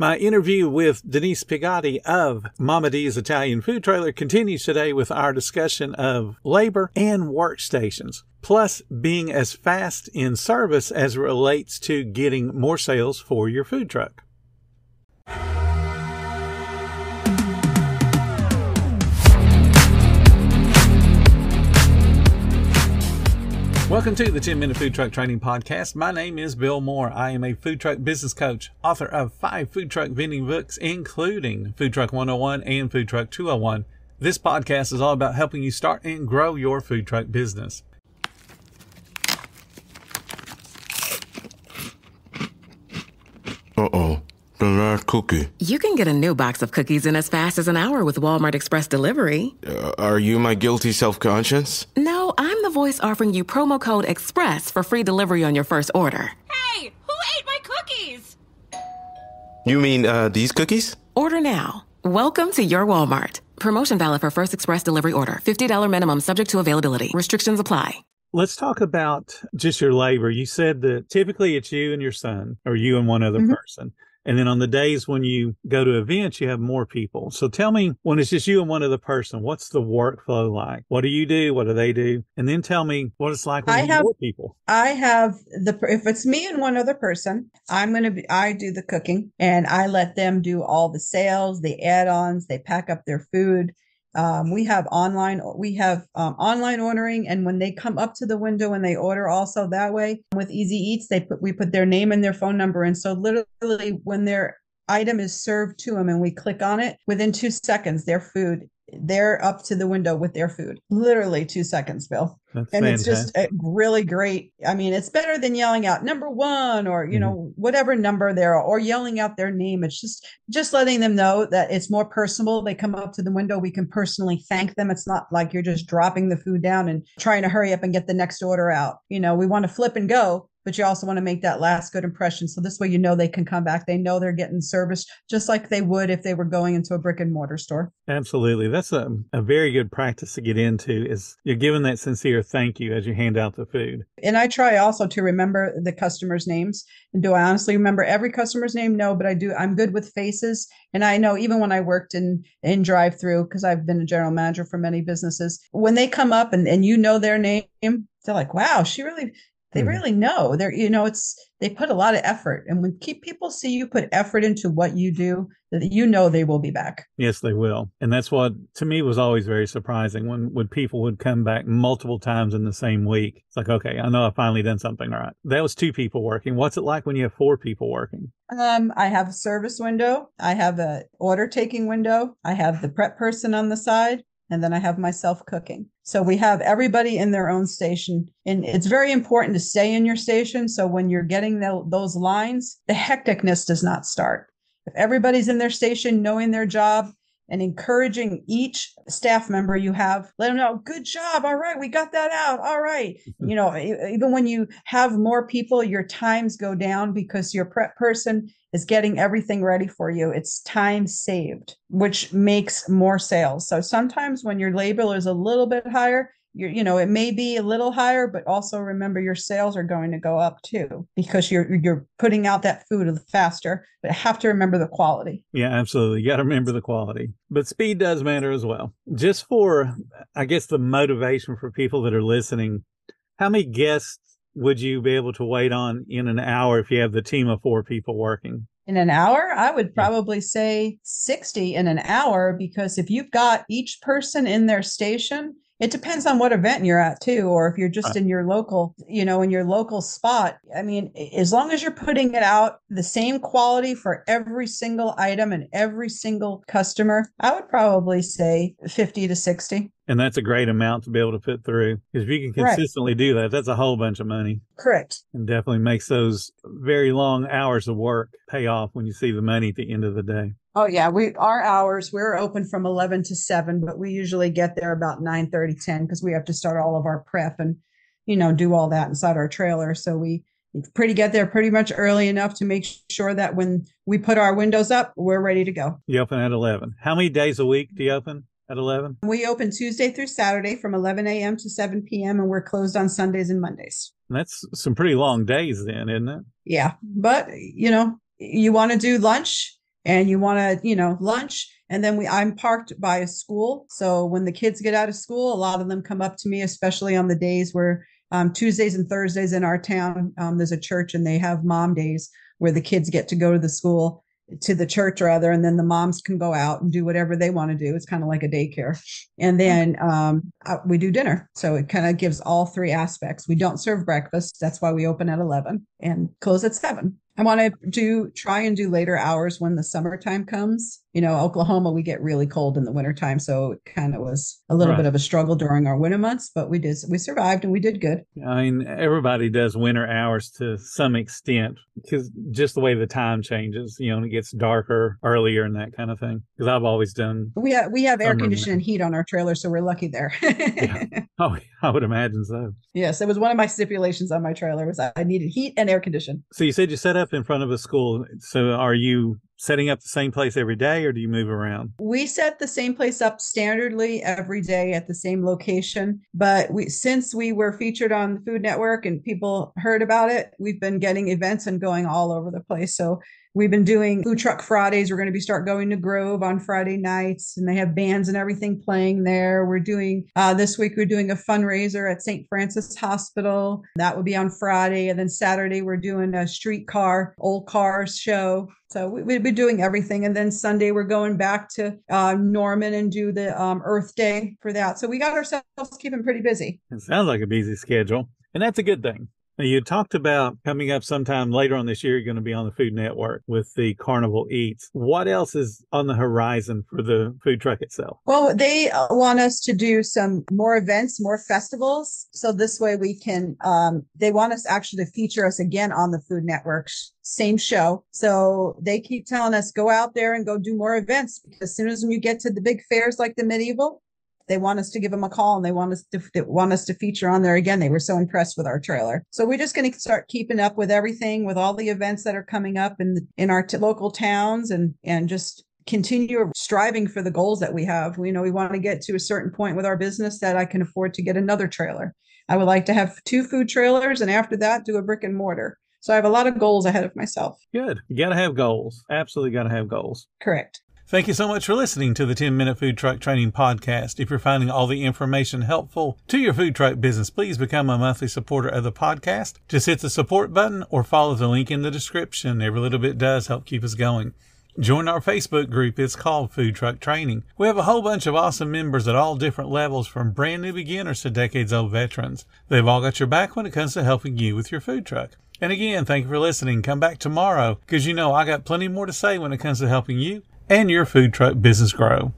My interview with Denise Pigati of Momma D's Italian Food Trailer continues today with our discussion of labor and workstations, plus being as fast in service as it relates to getting more sales for your food truck. Welcome to the 10-Minute Food Truck Training Podcast. My name is Bill Moore. I am a food truck business coach, author of 5 food truck vending books, including Food Truck 101 and Food Truck 201. This podcast is all about helping you start and grow your food truck business. Uh-oh. The last cookie. You can get a new box of cookies in as fast as an hour with Walmart Express Delivery. Are you my guilty self-conscience? No, I'm the voice offering you promo code EXPRESS for free delivery on your first order. Hey, who ate my cookies? You mean, these cookies? Order now. Welcome to your Walmart. Promotion valid for first express delivery order. $50 minimum subject to availability. Restrictions apply. Let's talk about just your labor. You said that typically it's you and your son, or you and one other person. And then on the days when you go to events, you have more people. So tell me, when it's just you and one other person, what's the workflow like? What do you do? What do they do? And then tell me what it's like when you have more people. If it's me and one other person, I do the cooking and I let them do all the sales, the add-ons, they pack up their food. We have online ordering, and when they come up to the window and they order also that way with Easy Eats, we put their name and their phone number. And so literally when their item is served to them and we click on it, within 2 seconds, they're up to the window with their food. Literally 2 seconds, Bill. That's and fantastic. It's just really great. I mean, it's better than yelling out number 1 or, whatever number they're, or yelling out their name. It's just letting them know that it's more personal. They come up to the window. We can personally thank them. It's not like you're just dropping the food down and trying to hurry up and get the next order out. We want to flip and go, but you also want to make that last good impression. So this way, they can come back. They know they're getting service just like they would if they were going into a brick and mortar store. Absolutely. That's a very good practice to get into, is you're giving that sincere thank you as you hand out the food. And I try also to remember the customers' names. And do I honestly remember every customer's name? No, but I do. I'm good with faces. And I know even when I worked in drive-through, because I've been a general manager for many businesses, when they come up and their name, they're like, wow, they really know. They put a lot of effort. And when people see you put effort into what you do, that they will be back. Yes, they will. And that's what, to me, was always very surprising when people would come back multiple times in the same week. It's like, okay, I know I finally done something right. That was 2 people working. What's it like when you have 4 people working? I have a service window. I have a order taking window. I have the prep person on the side. And then I have myself cooking. So we have everybody in their own station. And it's very important to stay in your station. So when you're getting those lines, the hecticness does not start. If everybody's in their station, knowing their job and encouraging each staff member you have, let them know, good job. All right, we got that out. All right. Even when you have more people, your times go down because your prep person is getting everything ready for you. It's time saved, which makes more sales. So sometimes when your labor is a little bit higher, it may be a little higher, but also remember your sales are going to go up too, because you're putting out that food faster, but have to remember the quality. Yeah, absolutely. You got to remember the quality, but speed does matter as well. Just for, I guess, the motivation for people that are listening, how many guests would you be able to wait on in an hour if you have the team of 4 people working? In an hour, I would probably say 60 in an hour, because if you've got each person in their station, it depends on what event you're at too, or if you're just in your local, in your local spot. I mean, as long as you're putting it out the same quality for every single item and every single customer, I would probably say 50 to 60. And that's a great amount to be able to put through. Because if you can consistently do that, that's a whole bunch of money. Correct. And definitely makes those very long hours of work pay off when you see the money at the end of the day. Oh, yeah. Our hours, we're open from 11 to 7, but we usually get there about 9:30, 10, because we have to start all of our prep and, do all that inside our trailer. So we get there pretty much early enough to make sure that when we put our windows up, we're ready to go. You open at 11. How many days a week do you open at 11? We open Tuesday through Saturday from 11 a.m. to 7 p.m. and we're closed on Sundays and Mondays. And that's some pretty long days then, isn't it? Yeah. But, you want to do lunch, and you want to, lunch. And then I'm parked by a school. So when the kids get out of school, a lot of them come up to me, especially on the days where Tuesdays and Thursdays in our town, there's a church and they have mom days where the kids get to go to the church rather, and then the moms can go out and do whatever they want to do. It's kind of like a daycare. And then we do dinner. So it kind of gives all three aspects. We don't serve breakfast. That's why we open at 11 and close at 7. I want to try and do later hours when the summertime comes. Oklahoma, we get really cold in the wintertime. So it kind of was a little bit of a struggle during our winter months, but we survived and we did good. I mean, everybody does winter hours to some extent because just the way the time changes, and it gets darker earlier and that kind of thing. Because I've always done. We have air conditioning and heat on our trailer, so we're lucky there. Yeah. Oh, I would imagine so. Yes, it was one of my stipulations on my trailer was I needed heat and air conditioning. So you said you set up in front of a school. So are you setting up the same place every day or do you move around? We set the same place up standardly every day at the same location. But since we were featured on the Food Network and people heard about it, we've been getting events and going all over the place. So we've been doing Food Truck Fridays. We're going to start going to Grove on Friday nights, and they have bands and everything playing there. We're doing, this week, we're doing a fundraiser at St. Francis Hospital. That will be on Friday. And then Saturday, we're doing a streetcar, old cars show. So we've been doing everything. And then Sunday, we're going back to Norman and do the Earth Day for that. So we got ourselves keeping pretty busy. It sounds like a busy schedule, and that's a good thing. Now, you talked about coming up sometime later on this year, you're going to be on the Food Network with the Carnival Eats. What else is on the horizon for the food truck itself? Well, they want us to do some more events, more festivals. So this way we can, they want us actually to feature us again on the Food Network, same show. So they keep telling us, go out there and go do more events, because as soon as you get to the big fairs like the Medieval, they want us to give them a call and they want us to feature on there again. They were so impressed with our trailer. So we're just going to start keeping up with everything, with all the events that are coming up in our local towns, and just continue striving for the goals that we have. We want to get to a certain point with our business that I can afford to get another trailer. I would like to have 2 food trailers, and after that, do a brick and mortar. So I have a lot of goals ahead of myself. Good. You got to have goals. Absolutely got to have goals. Correct. Thank you so much for listening to the 10-Minute Food Truck Training Podcast. If you're finding all the information helpful to your food truck business, please become a monthly supporter of the podcast. Just hit the support button or follow the link in the description. Every little bit does help keep us going. Join our Facebook group. It's called Food Truck Training. We have a whole bunch of awesome members at all different levels, from brand new beginners to decades-old veterans. They've all got your back when it comes to helping you with your food truck. And again, thank you for listening. Come back tomorrow, because I got plenty more to say when it comes to helping you and your food truck business grow.